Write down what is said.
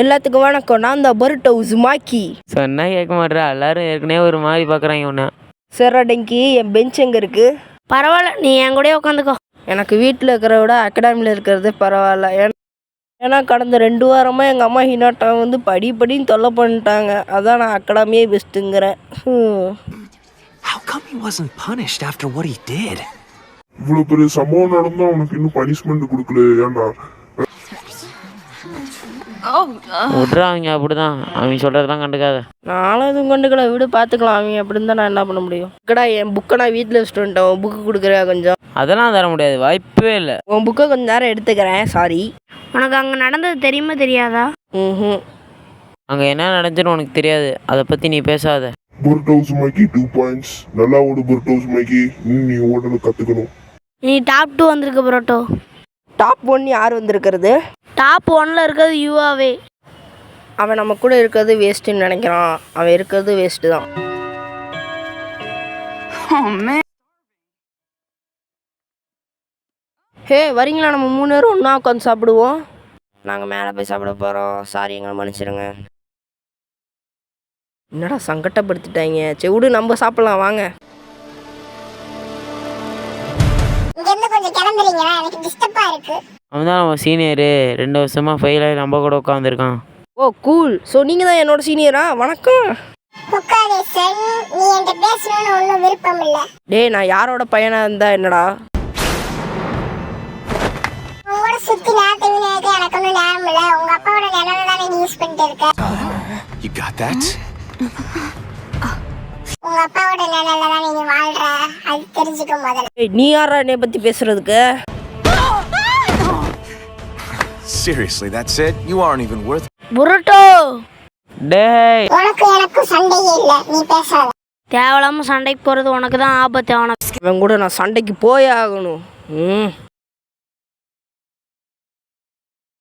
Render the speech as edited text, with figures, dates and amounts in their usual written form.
எல்லாத்துக்கும் வணக்கம். நான் தான் பருட்டோ உசுமாக்கி. சொன்னா கேட்க மாட்டேறா, எல்லாரும் ஏற்கனவே ஒரு மாதிரி பார்க்குறாங்க உன்னை. செரடங்கி, என் பெஞ்ச் எங்கே இருக்கு? பரவாயில்ல, நீ என் கூடயே உட்காந்துக்கோ. எனக்கு வீட்டில் இருக்கிறத விட அகாடமியில் இருக்கிறது பரவாயில்ல. ஏன்னா கடந்த 2 வாரமாக எங்கள் அம்மா ஹினாட்டா வந்து படின்னு தொல்லை பண்ணிட்டாங்க. அதான் நான் அகாடமியே பெஸ்ட்டுங்கிறேன். How come he wasn't punished after what he did? இவ்வளவு பெரிய சம்பவம் நடந்தா அவனுக்கு இன்னும் பனிஷ்மெண்ட் கொடுக்கல. ஏன்டா விட்றா, அவங்க அப்படிதான், அவங்க சொல்றதெல்லாம் கண்டுக்காத. நானும் எதுவும் கண்டுக்கல, வீடு பார்த்துக்கலாம். அவங்க அப்படின்னு தான் நான் என்ன பண்ண முடியும்? கடா என் புக்கை நான் வீட்டில் வச்சுட்டு வந்துட்டேன். உன் புக்கு கொடுக்குறியா கொஞ்சம்? அதெல்லாம் தர முடியாது, வாய்ப்பே இல்லை. உன் புக்கை கொஞ்சம் நேரம் எடுத்துக்கிறேன். சாரி. உனக்கு அங்கே நடந்தது தெரியுமா தெரியாதா? அங்கே என்ன நடந்துச்சுன்னு உனக்கு தெரியாது, அதை பற்றி நீ பேசாத. Boruto Uzumaki 2 points. நல்லா ஓடு பருட்டோ உசுமாக்கி. நீ ஓடல கற்றுக்கணும். நீ டாப் 2 வந்திருக்க புரோட்டோ. டாப் 1 யார் வந்திருக்கிறது? டாப் 1ல் இருக்கிறது யூவாவே. அவன் நம்ம கூட இருக்கிறது வேஸ்ட்டுன்னு நினைக்கிறான். அவன் இருக்கிறது வேஸ்ட்டு தான். ஹே, வரீங்களா? நம்ம 3 பேரும் ஒன்றா உட்காந்து சாப்பிடுவோம். நாங்கள் மேலே போய் சாப்பிட போகிறோம். சாரி, எங்களை மன்னிச்சிடுங்க. என்னடா சங்கடப்படுத்திட்டாங்க. சரி விடு, நம்ம சாப்பிடலாம் வாங்க. அவன் தான் நம்ம சீனியரு, 2 வருஷமா ஃபெயில் ஆகி நம்ம கூட உட்காந்துருக்கான். ஓ கூல். ஸோ நீங்கள் தான் என்னோட சீனியரா? வணக்கம். டேய், நான் யாரோட பையனாக இருந்தா என்னடா? You got that? நீ யாரா என்னை பற்றி பேசுறதுக்கு? Seriously, that's it? You aren't even worth. Proto, டேய், தேவையில்லாம சண்டைக்கு போகிறது உனக்கு தான் ஆபத்து. இவன் கூட நான் சண்டைக்கு போயே ஆகணும்.